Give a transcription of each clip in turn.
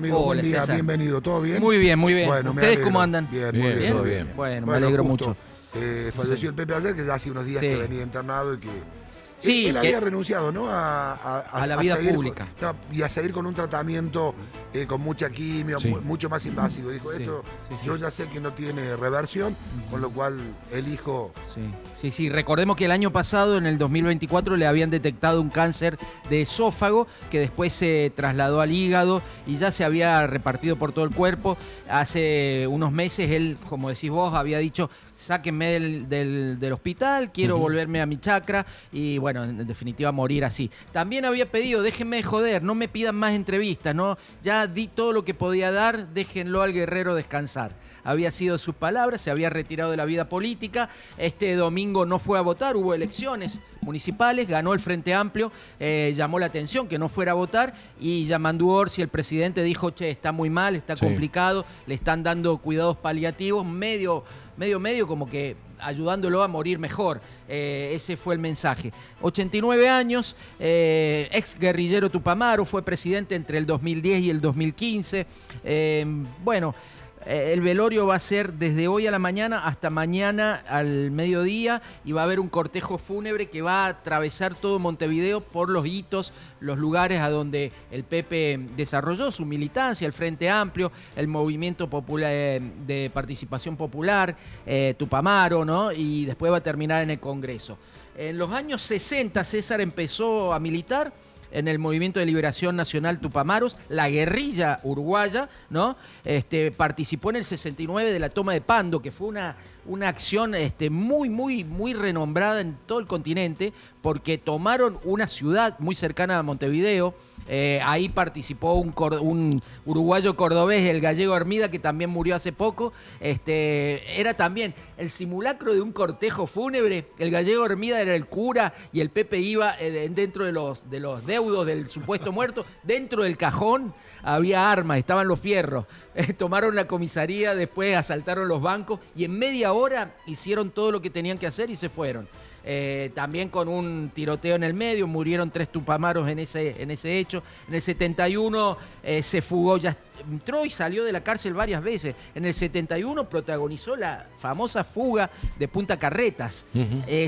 amigo? Hola, Buen día, César. bienvenido. ¿Todo bien? Muy bien, muy bien. Bueno, me ¿Ustedes alegro. cómo andan? Bien, muy bien. todo bien. Bueno, me alegro justo, mucho. falleció el Pepe ayer, que ya hace unos días Sí. que venía internado y que... Sí, él que- había renunciado, ¿no? A la vida seguir pública. y a seguir con un tratamiento con mucha quimio, Sí. mucho más invasivo. Dijo, Sí, esto sí. yo ya sé que no tiene reversión, con lo cual elijo... Sí. Recordemos que el año pasado, en el 2024, le habían detectado un cáncer de esófago que después se trasladó al hígado y ya se había repartido por todo el cuerpo. Hace unos meses él, como decís vos, había dicho, sáquenme del hospital, quiero volverme a mi chacra y bueno, en definitiva morir así. También había pedido, déjenme de joder, no me pidan más entrevistas, ¿no? Ya di todo lo que podía dar, déjenlo al guerrero descansar. Había sido sus palabras, se había retirado de la vida política. Este domingo no fue a votar, hubo elecciones municipales, ganó el Frente Amplio, llamó la atención que no fuera a votar y Yamandu Orsi, el presidente, dijo, che, está muy mal, está complicado, le están dando cuidados paliativos, medio como que ayudándolo a morir mejor. Ese fue el mensaje. 89 años, ex guerrillero Tupamaro, fue presidente entre el 2010 y el 2015. El velorio va a ser desde hoy a la mañana hasta mañana al mediodía y va a haber un cortejo fúnebre que va a atravesar todo Montevideo por los hitos, los lugares a donde el Pepe desarrolló su militancia, el Frente Amplio, el Movimiento Popular de Participación Popular, Tupamaro, ¿no? Y después va a terminar en el Congreso. En los años 60 César empezó a militar en el Movimiento de Liberación Nacional Tupamaros, la guerrilla uruguaya, ¿no? Participó en el 69 de la toma de Pando, que fue una acción muy renombrada en todo el continente, porque tomaron una ciudad muy cercana a Montevideo. Ahí participó un uruguayo cordobés, el gallego Hermida, que también murió hace poco. Era también el simulacro de un cortejo fúnebre. El gallego Hermida era el cura y el Pepe iba dentro de los deudos del supuesto muerto. Dentro del cajón había armas, estaban los fierros. Tomaron la comisaría, después asaltaron los bancos y en media hora hicieron todo lo que tenían que hacer y se fueron. También con un tiroteo en el medio, murieron 3 tupamaros en ese hecho. En el 71 se fugó, ya entró y salió de la cárcel varias veces. En el 71 protagonizó la famosa fuga de Punta Carretas.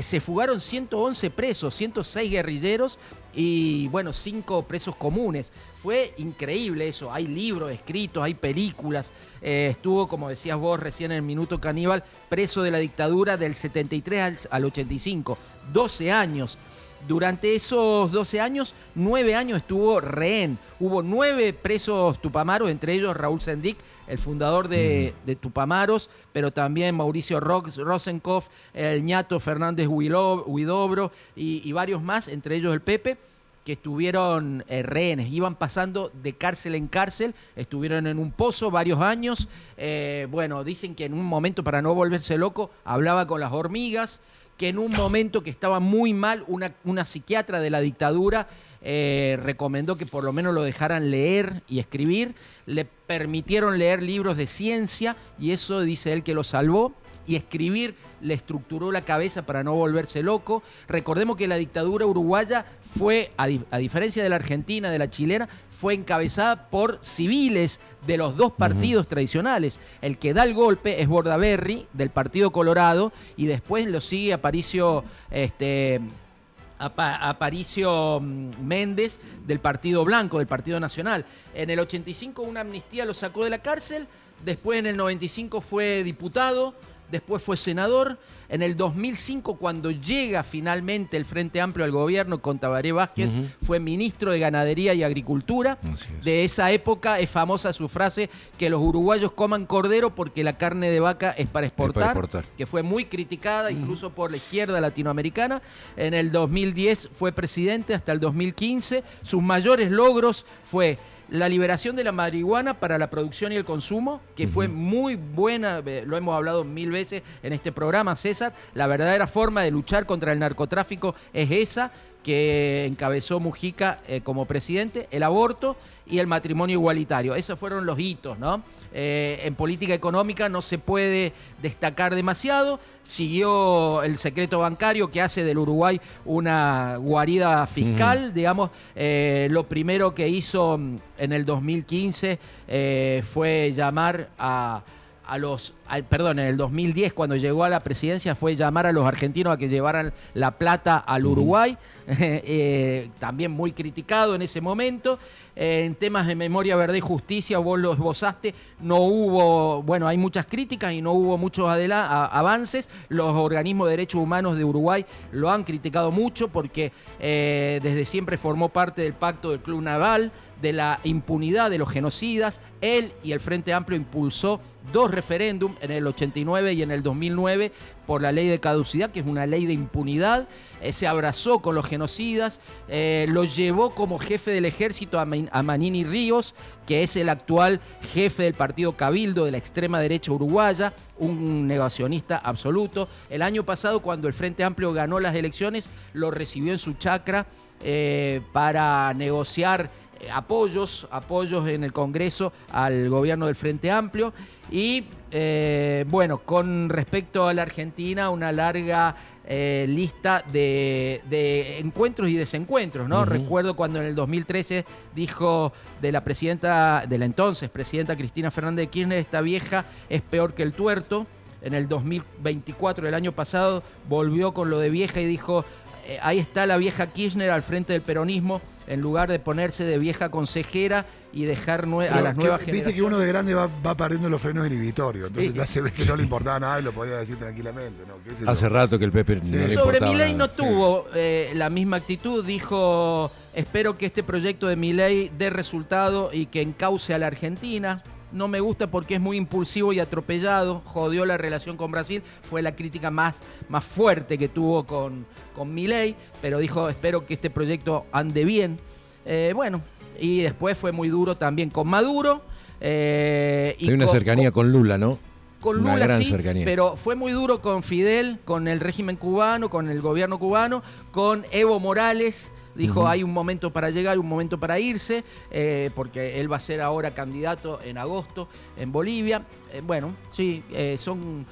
Se fugaron 111 presos, 106 guerrilleros y, bueno, 5 presos comunes. Fue increíble eso. Hay libros escritos, hay películas. Estuvo, como decías vos recién en el Minuto Caníbal, preso de la dictadura del 73 al 85. 12 años. Durante esos 12 años, 9 años estuvo rehén. Hubo 9 presos tupamaros, entre ellos Raúl Sendic, el fundador de Tupamaros, pero también Mauricio Rosenkopf, el ñato Fernández Huidobro y varios más, entre ellos el Pepe, que estuvieron rehenes, iban pasando de cárcel en cárcel, estuvieron en un pozo varios años. Dicen que en un momento, para no volverse loco, hablaba con las hormigas, que en un momento que estaba muy mal, una psiquiatra de la dictadura recomendó que por lo menos lo dejaran leer y escribir, le permitieron leer libros de ciencia y eso dice él que lo salvó. Y escribir le estructuró la cabeza para no volverse loco. Recordemos que la dictadura uruguaya fue, a diferencia de la argentina, de la chilena, fue encabezada por civiles de los dos partidos tradicionales. El que da el golpe es Bordaberry, del Partido Colorado, y después lo sigue Aparicio Méndez, del Partido Blanco, del Partido Nacional. En el 85 una amnistía lo sacó de la cárcel, después en el 95 fue diputado, después fue senador. En el 2005, cuando llega finalmente el Frente Amplio al gobierno con Tabaré Vázquez, fue ministro de Ganadería y Agricultura. De esa época es famosa su frase, que los uruguayos coman cordero porque la carne de vaca es para exportar, que fue muy criticada incluso por la izquierda latinoamericana. En el 2010 fue presidente hasta el 2015. Sus mayores logros fue la liberación de la marihuana para la producción y el consumo, que fue muy buena, lo hemos hablado 1000 veces en este programa, César. La verdadera forma de luchar contra el narcotráfico es esa, que encabezó Mujica como presidente, el aborto y el matrimonio igualitario. Esos fueron los hitos, ¿no? En política económica no se puede destacar demasiado. Siguió el secreto bancario, que hace del Uruguay una guarida fiscal, digamos. Lo primero que hizo en el 2015 fue llamar en el 2010, cuando llegó a la presidencia, fue llamar a los argentinos a que llevaran la plata al Uruguay, también muy criticado en ese momento. En temas de memoria, verdad y justicia, vos lo esbozaste, no hubo, bueno, hay muchas críticas y no hubo muchos avances. Los organismos de derechos humanos de Uruguay lo han criticado mucho porque desde siempre formó parte del pacto del Club Naval, de la impunidad de los genocidas. Él y el Frente Amplio impulsó 2 referéndums en el 89 y en el 2009 por la ley de caducidad, que es una ley de impunidad. Se abrazó con los genocidas, lo llevó como jefe del ejército a Manini Ríos, que es el actual jefe del partido Cabildo de la extrema derecha uruguaya, un negacionista absoluto. El año pasado, cuando el Frente Amplio ganó las elecciones, lo recibió en su chacra para negociar apoyos en el Congreso al gobierno del Frente Amplio. Y bueno, con respecto a la Argentina, una larga lista de encuentros y desencuentros, ¿no? Recuerdo cuando en el 2013 dijo de la entonces presidenta Cristina Fernández de Kirchner: esta vieja es peor que el tuerto. En el 2024, el año pasado, volvió con lo de vieja y dijo: ahí está la vieja Kirchner al frente del peronismo, en lugar de ponerse de vieja consejera y dejar a las nuevas generaciones. Viste que uno de grande va perdiendo los frenos inhibitorios, entonces ya se ve que no le importaba nada y lo podía decir tranquilamente, ¿no? Hace rato que el Pepe no le Sobre importaba Milei nada. no tuvo la misma actitud. Dijo: espero que este proyecto de Milei dé resultado y que encauce a la Argentina. No me gusta porque es muy impulsivo y atropellado, jodió la relación con Brasil, fue la crítica más fuerte que tuvo con Milei, pero dijo: espero que este proyecto ande bien. Bueno, y después fue muy duro también con Maduro. Hay una cercanía con Lula, ¿no? Con una Lula gran sí, cercanía. Pero fue muy duro con Fidel, con el régimen cubano, con el gobierno cubano, con Evo Morales. Dijo: hay un momento para llegar, un momento para irse, porque él va a ser ahora candidato en agosto en Bolivia. Bueno, sí, son,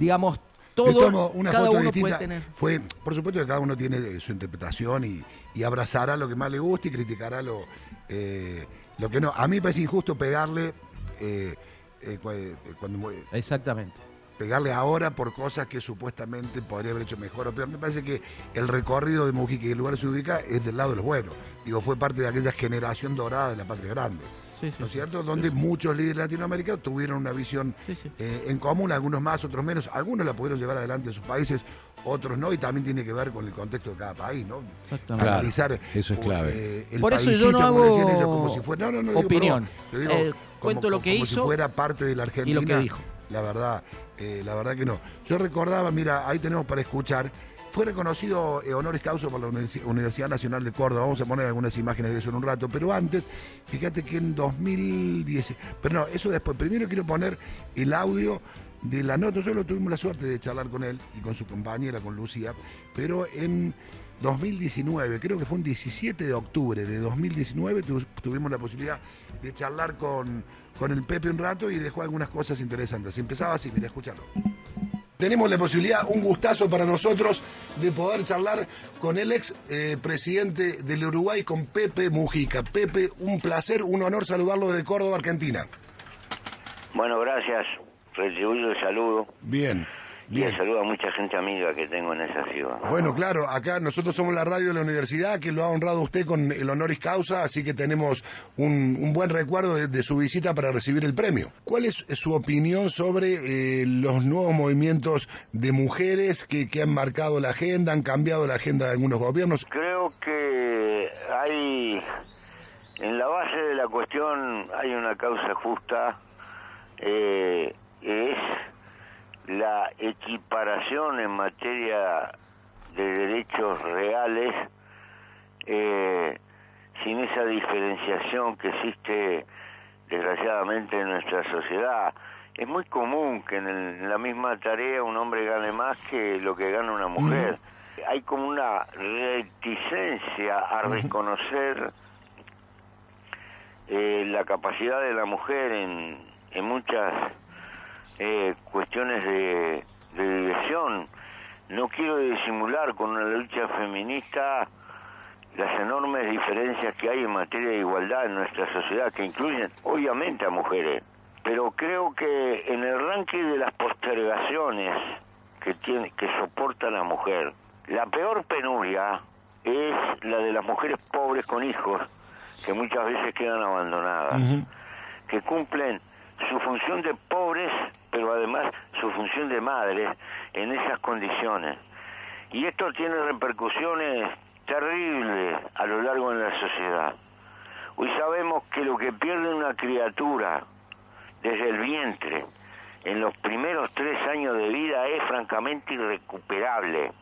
digamos, todo, cada uno distinta. Puede tener. Por supuesto que cada uno tiene su interpretación y abrazará lo que más le gusta y criticará lo que no. A mí me parece injusto pegarle Exactamente. Pegarle ahora por cosas que supuestamente podría haber hecho mejor o peor. Me parece que el recorrido de Mujica y el lugar se ubica es del lado de los buenos. Digo, fue parte de aquella generación dorada de la patria grande. Sí, ¿no es cierto? Donde muchos líderes latinoamericanos tuvieron una visión en común, algunos más, otros menos. Algunos la pudieron llevar adelante en sus países, otros no, y también tiene que ver con el contexto de cada país, ¿no? Exactamente. Analizar eso es clave. Por eso yo no hago ellos, como si fuera, opinión. Yo digo, cuento lo que como hizo si fuera parte de la Argentina. Y lo que dijo. La verdad que no. Yo recordaba, mira, ahí tenemos para escuchar. Fue reconocido honoris causa por la Universidad Nacional de Córdoba. Vamos a poner algunas imágenes de eso en un rato. Pero antes, fíjate que en 2010... Pero no, eso después. Primero quiero poner el audio de la nota. Nosotros tuvimos la suerte de charlar con él y con su compañera, con Lucía. Pero en 2019, creo que fue un 17 de octubre de 2019, tuvimos la posibilidad de charlar con el Pepe un rato y dejó algunas cosas interesantes. Empezaba así, mira, escúchalo. Tenemos la posibilidad, un gustazo para nosotros, de poder charlar con el ex presidente del Uruguay, con Pepe Mujica. Pepe, un placer, un honor saludarlo desde Córdoba, Argentina. Bueno, gracias. Recibido el saludo. Bien. Y el saludo a mucha gente amiga que tengo en esa ciudad. Bueno, claro, acá nosotros somos la radio de la universidad, que lo ha honrado usted con el honoris causa, así que tenemos un buen recuerdo de su visita para recibir el premio. ¿Cuál es su opinión sobre los nuevos movimientos de mujeres que han marcado la agenda, han cambiado la agenda de algunos gobiernos? Creo que en la base de la cuestión hay una causa justa, es la equiparación en materia de derechos reales, sin esa diferenciación que existe desgraciadamente en nuestra sociedad. Es muy común que en la misma tarea un hombre gane más que lo que gana una mujer. Hay como una reticencia a reconocer la capacidad de la mujer en muchas cuestiones de dirección. No quiero disimular con la lucha feminista las enormes diferencias que hay en materia de igualdad en nuestra sociedad, que incluyen obviamente a mujeres, pero creo que en el ranking de las postergaciones que soporta la mujer, la peor penuria es la de las mujeres pobres con hijos, que muchas veces quedan abandonadas, que cumplen su función de pobres, pero además su función de madres en esas condiciones. Y esto tiene repercusiones terribles a lo largo de la sociedad. Hoy sabemos que lo que pierde una criatura desde el vientre en los primeros 3 años de vida es francamente irrecuperable.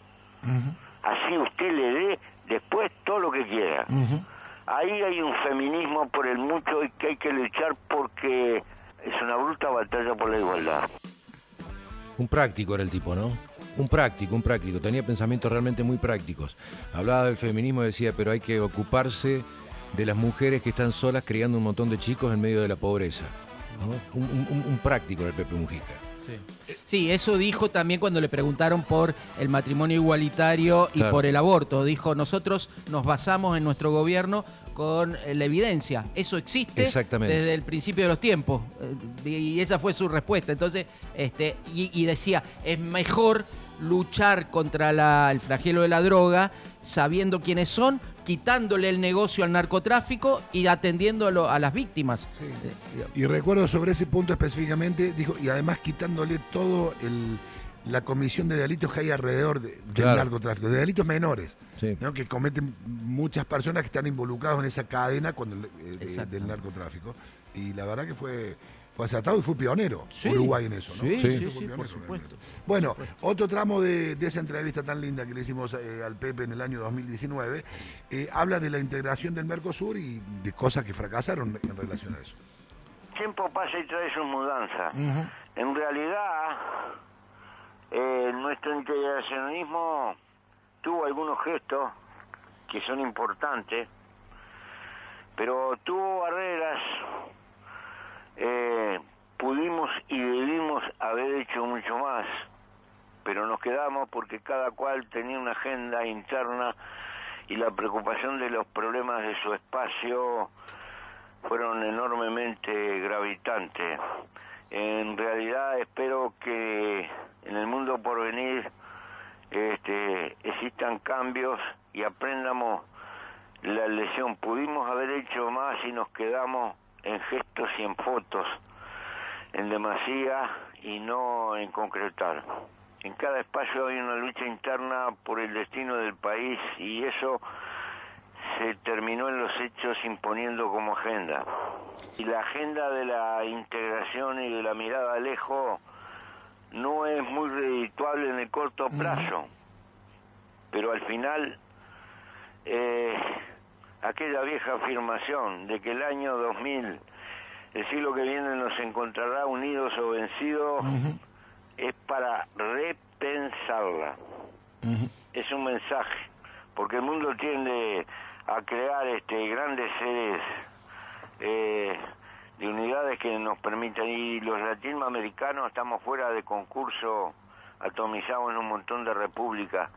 Así usted le dé después todo lo que quiera. Ahí hay un feminismo por el mucho que hay que luchar, porque es una bruta batalla por la igualdad. Un práctico era el tipo, ¿no? Un práctico. Tenía pensamientos realmente muy prácticos. Hablaba del feminismo y decía, pero hay que ocuparse de las mujeres que están solas criando un montón de chicos en medio de la pobreza, ¿no? Un práctico era el Pepe Mujica. Sí, eso dijo también cuando le preguntaron por el matrimonio igualitario y por el aborto. Dijo, nosotros nos basamos en nuestro gobierno con la evidencia. Eso existe desde el principio de los tiempos. Y esa fue su respuesta. Entonces, y decía, es mejor luchar contra el flagelo de la droga sabiendo quiénes son, quitándole el negocio al narcotráfico y atendiendo a las víctimas. Sí. Y recuerdo sobre ese punto específicamente, dijo, y además quitándole todo la comisión de delitos que hay alrededor del narcotráfico, de delitos menores, ¿no? Que cometen muchas personas que están involucrados en esa cadena del narcotráfico. Y la verdad que fue acertado y fue pionero Uruguay en eso, ¿no? Sí, por supuesto. Bueno, otro tramo de esa entrevista tan linda que le hicimos al Pepe en el año 2019, habla de la integración del Mercosur y de cosas que fracasaron en relación a eso. Tiempo pasa y trae sus mudanzas. En realidad, nuestro integracionismo tuvo algunos gestos que son importantes, pero tuvo barreras. Pudimos y debimos haber hecho mucho más, pero nos quedamos porque cada cual tenía una agenda interna y la preocupación de los problemas de su espacio fueron enormemente gravitantes. En realidad espero que en el mundo por venir existan cambios y aprendamos la lección. Pudimos haber hecho más y nos quedamos en gestos y en fotos, en demasía y no en concretar. En cada espacio hay una lucha interna por el destino del país y eso se terminó en los hechos imponiendo como agenda. Y la agenda de la integración y de la mirada lejos no es muy redituable en el corto plazo, pero al final aquella vieja afirmación de que el año 2000, el siglo que viene, nos encontrará unidos o vencidos, es para repensarla. Es un mensaje, porque el mundo tiende a crear grandes seres de unidades que nos permitan, y los latinoamericanos estamos fuera de concurso, atomizados en un montón de repúblicas.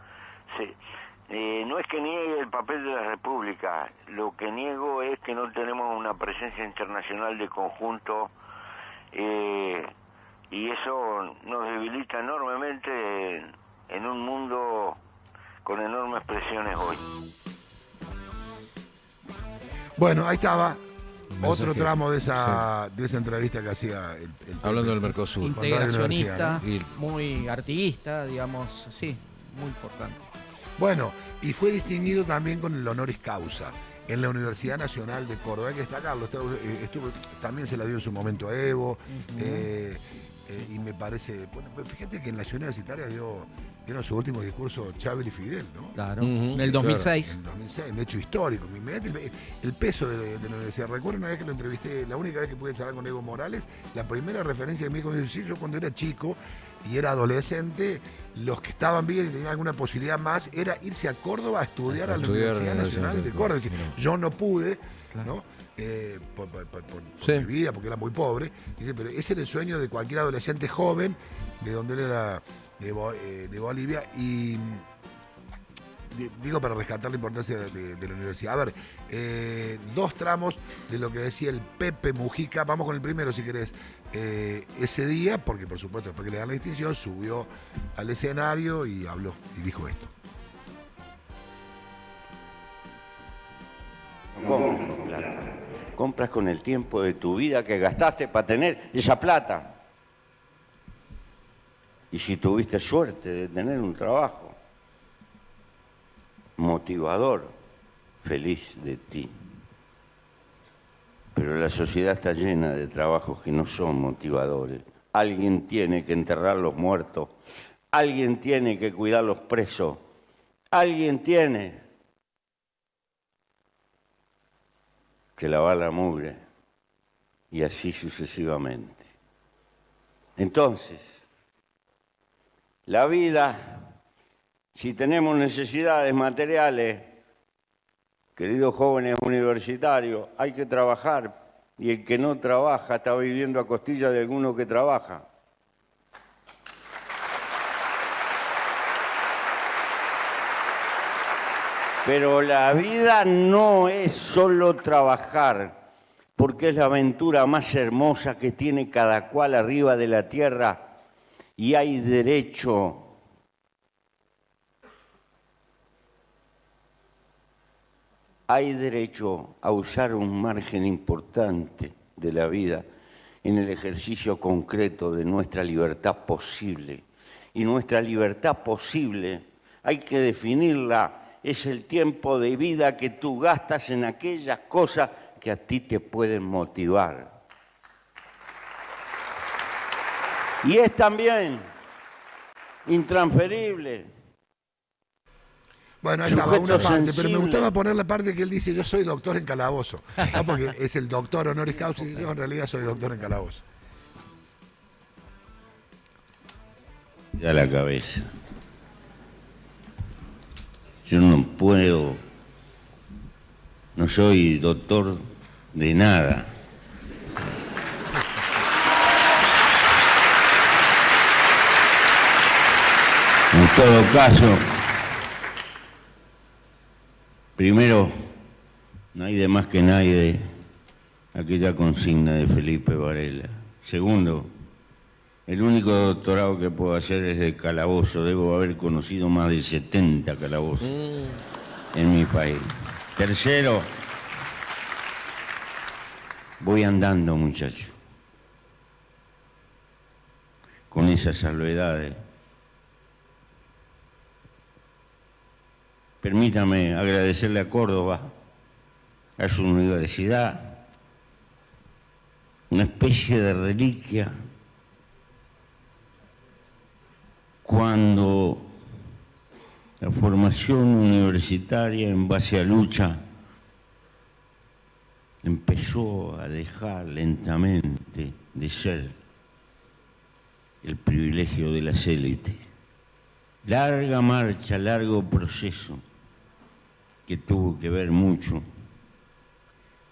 No es que niegue el papel de la república, lo que niego es que no tenemos una presencia internacional de conjunto, y eso nos debilita enormemente en un mundo con enormes presiones hoy. Bueno, ahí estaba otro tramo de esa entrevista que hacía el hablando del Mercosur. Integracionista, muy artiguista, digamos, sí, muy importante. Bueno, y fue distinguido también con el honoris causa en la Universidad Nacional de Córdoba. Hay que destacarlo, también se la dio en su momento a Evo. Y me parece, bueno, pues fíjate que en la ciudad universitaria dieron su último discurso Chávez y Fidel, ¿no? Claro. Ujú, En el 2006. En el 2006, un hecho histórico. El peso de la universidad. Recuerdo una vez que lo entrevisté, la única vez que pude charlar con Evo Morales, la primera referencia que me dijo, sí, yo cuando era chico y era adolescente, los que estaban bien y tenían alguna posibilidad más, era irse a Córdoba a estudiar a la Universidad Nacional de Córdoba. Es decir, yo no pude, ¿no? Por mi vida, porque era muy pobre. Dice, pero ese era el sueño de cualquier adolescente joven, de donde él era de Bolivia. Y digo, para rescatar la importancia de la universidad. A ver, dos tramos de lo que decía el Pepe Mujica. Vamos con el primero, si querés. Ese día, porque por supuesto, después que le dan la distinción, subió al escenario y habló y dijo esto. Compras con plata. Compras con el tiempo de tu vida que gastaste para tener esa plata. Y si tuviste suerte de tener un trabajo motivador, feliz de ti. Pero la sociedad está llena de trabajos que no son motivadores. Alguien tiene que enterrar los muertos. Alguien tiene que cuidar los presos. Alguien tiene que lavar la mugre, y así sucesivamente. Entonces, la vida, si tenemos necesidades materiales, queridos jóvenes universitarios, hay que trabajar, y el que no trabaja está viviendo a costilla de alguno que trabaja. Pero la vida no es solo trabajar, porque es la aventura más hermosa que tiene cada cual arriba de la tierra, y hay derecho a usar un margen importante de la vida en el ejercicio concreto de nuestra libertad posible. Y nuestra libertad posible hay que definirla. Es el tiempo de vida que tú gastas en aquellas cosas que a ti te pueden motivar. Y es también intransferible. Bueno, ahí estaba una parte, pero me gustaba poner la parte que él dice, yo soy doctor en calabozo. ¿No? Porque es el doctor honoris causa, y yo en realidad soy doctor en calabozo. Da la cabeza. Yo no puedo, no soy doctor de nada. En todo caso, primero, no hay de más que nadie aquella consigna de Felipe Varela. Segundo, el único doctorado que puedo hacer es de calabozo. Debo haber conocido más de 70 calabozos en mi país. Tercero, voy andando, muchacho, con esas salvedades. Permítame agradecerle a Córdoba, a su universidad, una especie de reliquia. Cuando la formación universitaria en base a lucha empezó a dejar lentamente de ser el privilegio de las élites. Larga marcha, largo proceso que tuvo que ver mucho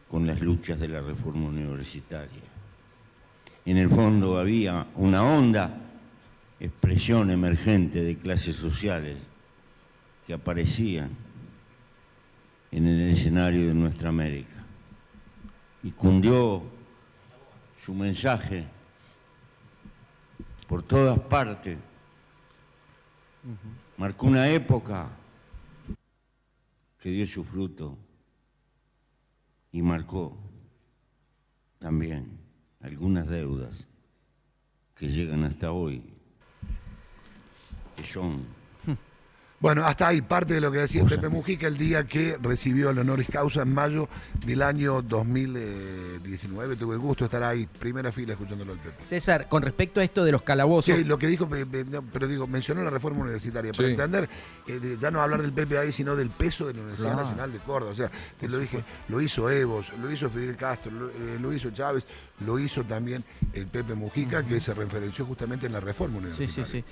con las luchas de la reforma universitaria. En el fondo había una honda expresión emergente de clases sociales que aparecían en el escenario de nuestra América. Y cundió su mensaje por todas partes. Marcó una época que dio su fruto y marcó también algunas deudas que llegan hasta hoy, que son Bueno, hasta ahí parte de lo que decía Pepe Mujica el día que recibió el honoris causa en mayo del año 2019. Tuve el gusto de estar ahí, primera fila, escuchándolo al Pepe. César, con respecto a esto de los calabozos... Sí, lo que dijo, pero digo, mencionó la reforma universitaria. Para entender, ya no hablar del Pepe ahí, sino del peso de la Universidad Nacional de Córdoba. O sea, te lo dije, lo hizo Evos, lo hizo Fidel Castro, lo hizo Chávez, lo hizo también el Pepe Mujica, que se referenció justamente en la reforma universitaria. Sí.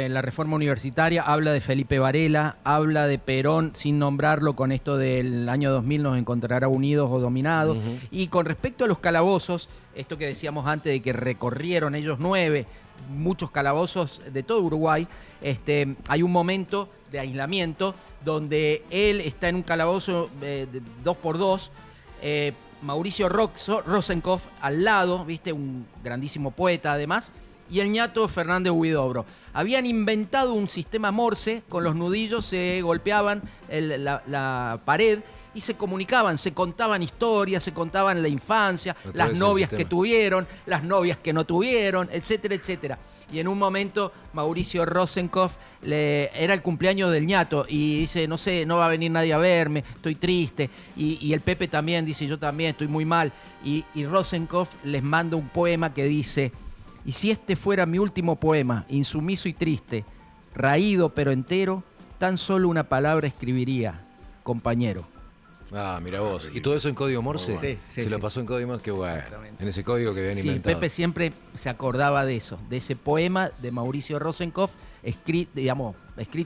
La reforma universitaria habla de Felipe Varela, habla de Perón, sin nombrarlo, con esto del año 2000 nos encontrará unidos o dominados. Y con respecto a los calabozos, esto que decíamos antes de que recorrieron ellos 9, muchos calabozos de todo Uruguay, hay un momento de aislamiento donde él está en un calabozo 2x2, Mauricio Rosenkopf al lado, ¿viste? Un grandísimo poeta además, y el ñato Fernández Huidobro. Habían inventado un sistema Morse, con los nudillos se golpeaban la pared y se comunicaban, se contaban historias, se contaban la infancia, las novias que tuvieron, las novias que no tuvieron, etcétera, etcétera. Y en un momento Mauricio Rosenkopf era el cumpleaños del ñato y dice, no sé, no va a venir nadie a verme, estoy triste. Y el Pepe también dice, yo también estoy muy mal. Y Rosenkopf les manda un poema que dice: y si este fuera mi último poema, insumiso y triste, raído pero entero, tan solo una palabra escribiría: compañero. Ah, mira vos. ¿Y todo eso en código Morse? Sí, Se lo pasó en código Morse, qué bueno. En ese código que habían Sí, inventado. Pepe siempre se acordaba de eso, de ese poema de Mauricio Rosenkopf, escrito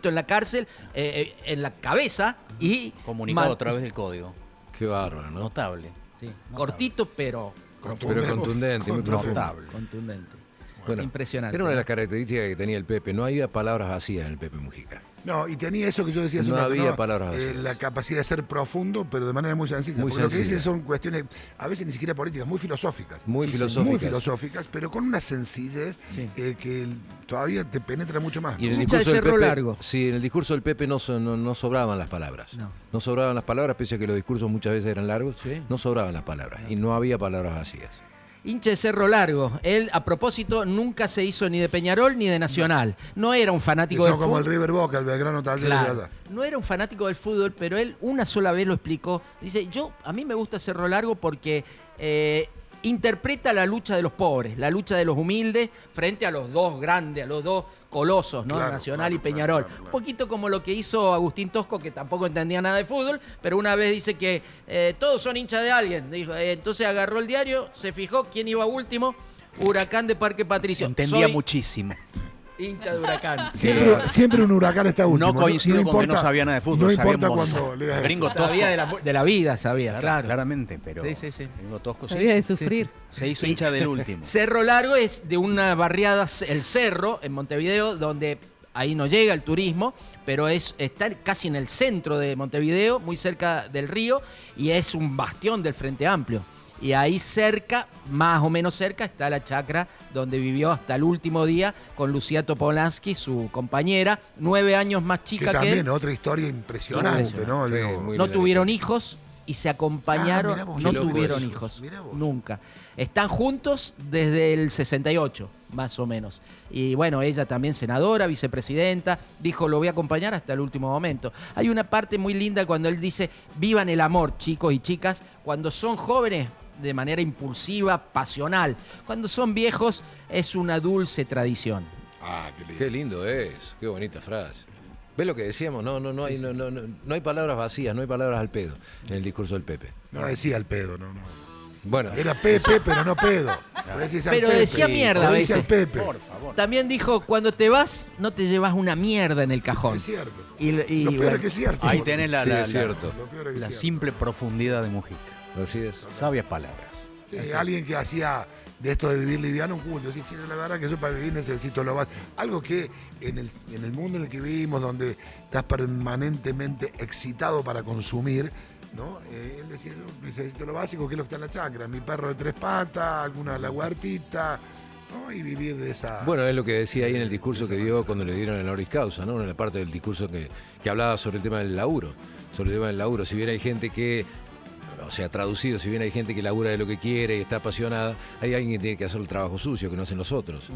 en la cárcel, en la cabeza y... Comunicado a través del código. Qué bárbaro, ¿no? Notable. Sí, cortito, pero contundente, muy profundo. Notable. contundente. Bueno, Impresionante. Era una de las características que tenía el Pepe. No había palabras vacías en el Pepe Mujica. No, y tenía eso que yo decía hace No un rato, había palabras vacías. la capacidad de ser profundo, pero de manera muy sencilla. Muy Porque lo que sencilla. dice son cuestiones, a veces ni siquiera políticas, muy filosóficas. Muy Muy filosóficas. filosóficas, pero con una sencillez que todavía te penetra mucho más. Y en el Mucha de discurso del Cerro Pepe, Largo. sí, en el discurso del Pepe no sobraban las palabras. No sobraban las palabras, pese a que los discursos muchas veces eran largos, Sí. no sobraban las palabras. Y no había palabras vacías. Hincha de Cerro Largo. Él, a propósito, nunca se hizo ni de Peñarol ni de Nacional. No era un fanático del Son como fútbol. el River Boca, el Belgrano Talleres Claro. de allá. No era un fanático del fútbol, pero él una sola vez lo explicó. Dice, a mí me gusta Cerro Largo porque interpreta la lucha de los pobres, la lucha de los humildes frente a los dos grandes, a los dos colosos, ¿no? Claro, Nacional y claro, Peñarol. claro. Un poquito como lo que hizo Agustín Tosco, que tampoco entendía nada de fútbol, pero una vez dice que todos son hinchas de alguien. Dijo, entonces agarró el diario, se fijó quién iba último, Huracán de Parque Patricio. Entendía Soy muchísimo. hincha de Huracán. Siempre un huracán está último. No coincido con que no sabía nada de fútbol. No sabía importa un montón. cuando leas Gringo esto. Tosco. Sabía de la vida, sabía, claro. Claramente, pero Sí. Gringo Tosco Sabía de sufrir. se hizo hincha del último. Cerro Largo es de una barriada, el Cerro, en Montevideo, donde ahí no llega el turismo, pero está casi en el centro de Montevideo, muy cerca del río, y es un bastión del Frente Amplio. Y ahí cerca, más o menos cerca, está la chacra donde vivió hasta el último día con Lucía Topolansky, su compañera, 9 años más Que chica que también él. otra historia impresionante, ¿no? Sí, Digo, muy No linda tuvieron historia. hijos y se acompañaron, mirá vos, no qué loco tuvieron eso. hijos, Mirá vos. nunca. Están juntos desde el 68, más o menos. Y bueno, ella también senadora, vicepresidenta, dijo, lo voy a acompañar hasta el último momento. Hay una parte muy linda cuando él dice, vivan el amor, chicos y chicas, cuando son jóvenes, de manera impulsiva, pasional. Cuando son viejos, es una dulce tradición. Ah, qué lindo. Qué lindo es, qué bonita frase. ¿Ves lo que decíamos? No hay palabras vacías, no hay palabras al pedo en el discurso del Pepe. No decía el pedo, no. Bueno, Era Pepe, pero no pedo. Pero decía mierda a Decía veces. el Pepe. Por favor. También dijo, cuando te vas, no te llevas una mierda en el cajón. Es cierto. Y Lo peor bueno, es que es cierto. Ahí tenés sí, es cierto. Lo peor es que la es cierto. simple profundidad de Mujica. Así es. Sabias palabras. Sí, alguien que hacía de esto de vivir liviano un culto. Sí, la verdad que yo para vivir necesito lo básico. Algo que en el mundo en el que vivimos, donde estás permanentemente excitado para consumir, ¿no? Él decía, yo necesito lo básico, que es lo que está en la chacra. Mi perro de 3 patas, alguna la huertita, ¿no? Y vivir de esa... Bueno, es lo que decía ahí en el discurso que dio cuando le dieron el honoris causa, ¿no? En la parte del discurso que hablaba sobre el tema del laburo. Sobre el tema del laburo. Si bien hay gente que O sea, traducido, si bien hay gente que labura de lo que quiere y está apasionada, hay alguien que tiene que hacer el trabajo sucio, que no hacen los otros.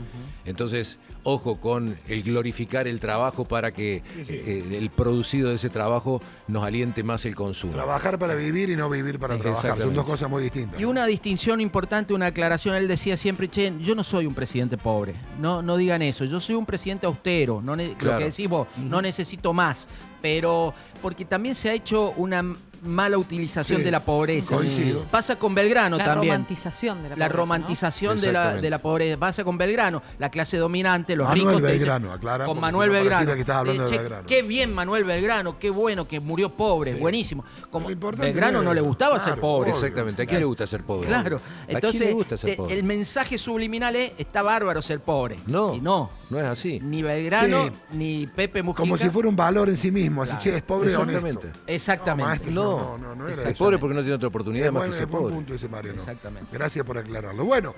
Entonces, ojo con el glorificar el trabajo para que el producido de ese trabajo nos aliente más el consumo. Trabajar para vivir y no vivir para trabajar. Son Exactamente. dos cosas muy distintas. Y una distinción importante, una aclaración, él decía siempre, che, yo no soy un presidente pobre, no digan eso, yo soy un presidente austero, lo Claro. que decís vos, no necesito más, pero porque también se ha hecho una mala utilización Sí, de la pobreza. coincido. Pasa con Belgrano La también. romantización de la La pobreza, ¿no? romantización de Exactamente. la pobreza. Pasa con Belgrano, la clase dominante, los Manuel ricos te dicen- Belgrano, aclara, con porque Manuel si no pareciera Belgrano. que estás hablando de Che, Belgrano. qué bien Manuel Belgrano, qué bueno que murió pobre, Sí. buenísimo. Como Lo importante Belgrano no no es le eso. gustaba Claro, ser pobre. obvio. Exactamente. ¿A quién le gusta ser pobre? Claro, ¿A quién entonces le gusta ser pobre? el mensaje subliminal es, está bárbaro ser pobre. No, Y no, no es así. ni Belgrano, Sí. ni Pepe Mujica. Como si fuera un valor en sí mismo. Así, che, es pobre o Exactamente. honesto. Exactamente. maestro, no era Es eso. pobre porque no tiene otra oportunidad Es más buen, que ser es buen pobre. punto ese, Mariano. Exactamente. Gracias por aclararlo. Bueno,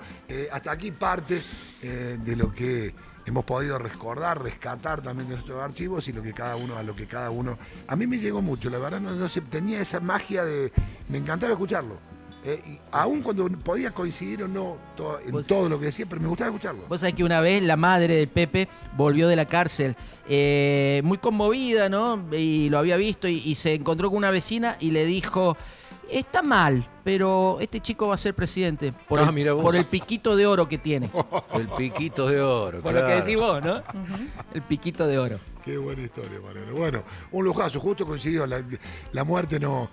hasta aquí parte de lo que hemos podido recordar, rescatar también de nuestros archivos y lo que cada uno, a mí me llegó mucho, la verdad no sé, tenía esa magia de, me encantaba escucharlo. Y aún cuando podía coincidir o no en todo lo que decía, pero me gustaba escucharlo. Vos sabés que una vez la madre de Pepe volvió de la cárcel muy conmovida, ¿no? Y lo había visto y se encontró con una vecina y le dijo, está mal, pero este chico va a ser presidente por, Mirá vos. por el piquito de oro que tiene. El piquito de oro, Por claro. lo que decís vos, ¿no? El piquito de oro. Qué buena historia, Mariano. Bueno, un lujazo, justo coincidió, la muerte no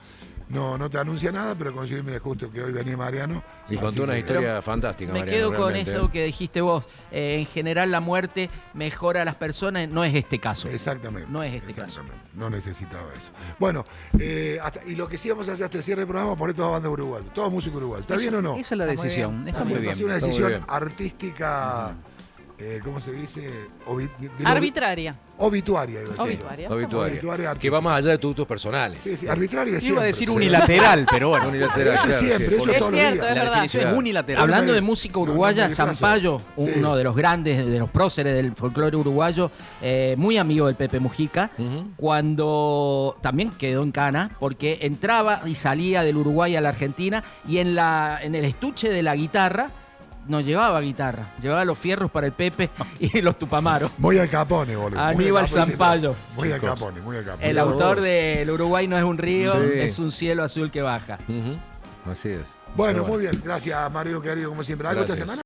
te anuncia nada, pero coincidió, mira, justo que hoy venía Mariano. Y Así contó una que- historia fantástica, Me Mariano, quedo con realmente, eso que dijiste vos. En general la muerte mejora a las personas, no es este caso. Exactamente. No es este caso. Exactamente. No necesitaba eso. Bueno, y lo que sí vamos a hacer hasta el cierre del programa, poner toda banda uruguaya, toda música uruguaya. ¿Está bien o no? Esa es la decisión. Está muy Ha bien. sido una Está muy decisión bien. artística, ¿cómo se dice? Arbitraria. Obituaria. iba a decir. Obituaria. Obituaria. Obituaria Que va más allá de tus gustos personales. Sí, sí, arbitraria Iba siempre. a decir Sí. unilateral, pero bueno. Unilateral, Eso claro, siempre, sí. eso Es todos los cierto, días. es La verdad. definición es unilateral. Hablando de No, música no, uruguaya, me disfrazo. Zampayo, Sí. uno de los grandes, de los próceres del folclore uruguayo, muy amigo del Pepe Mujica, cuando también quedó en cana, porque entraba y salía del Uruguay a la Argentina y en el estuche de la guitarra no llevaba guitarra, llevaba los fierros para el Pepe y los tupamaros. Muy al Capone, boludo. Aníbal Muy al Capone, Zampayo. Muy al Chicos. Capone, muy al Capone. El Mira autor vos. de El Uruguay no es un río, Sí. es un cielo azul que baja. Ujú. Así es. Bueno, Pero muy bien. Gracias, Mario, querido, como siempre. ¿Algo esta Gracias. semana?